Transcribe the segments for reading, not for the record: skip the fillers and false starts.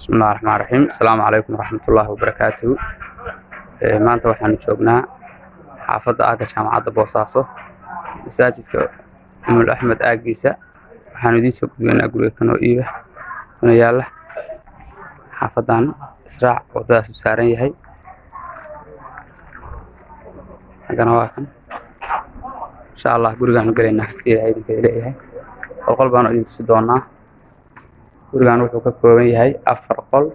بسم الله الرحمن الرحيم السلام عليكم ورحمة الله وبركاته maanta waxaan joognaa xaafadda aaga jaamacadda Boosaaso masaajidka Imam Axmed aagiisa waxaan idin soo gudbinaa guriga kan oo iiba kuna yaala xaafadan israac wadadaas u saaran yahay agana waa kan insha Allah gurigaan galeynaa ilaahay idinka leeyahay qol baan idin tusi doonaa gurigaan wuxuu ka kooban yahay 4 qol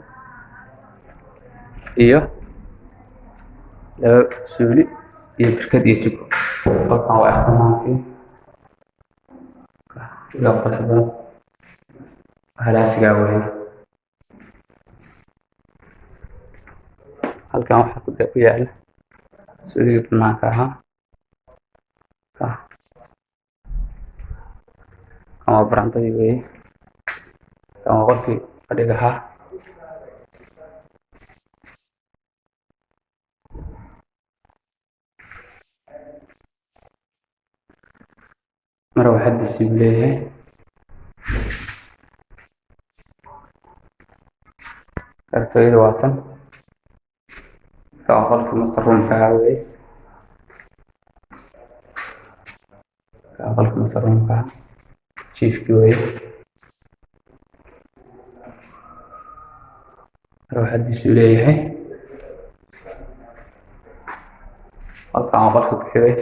iyo laba suuli iyo barkad iyo jiko qolkan waa xamaamkii ila qolada halaasiga weey halkan waxa ku yaala suuliga banaanka ah kama barantay weey kama qolkii fadhiga مرة واحد يسيب ليه كارتويد واتن كأقل في مصرون كهوي كأقل في مصرون كه شيف كوي مرة واحد يسيب ليه أقل في كوي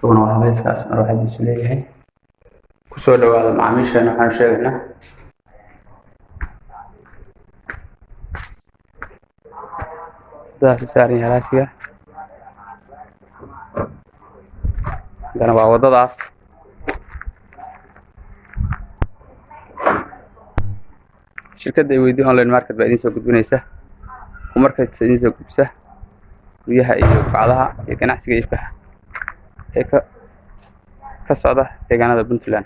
سونا وهذا أساس نروح عند سلية كسول وهذا معاميش أنا حنشيلنا ده سعري هلاسية أنا بعوض ضاس شركة ديويدي أونلاين ماركت بعدين سوق بنيسة وماركت سدين سوق بسه وياها إيه بعضها يمكن أحسن يشبه هيك كسعودة deegaanada Puntland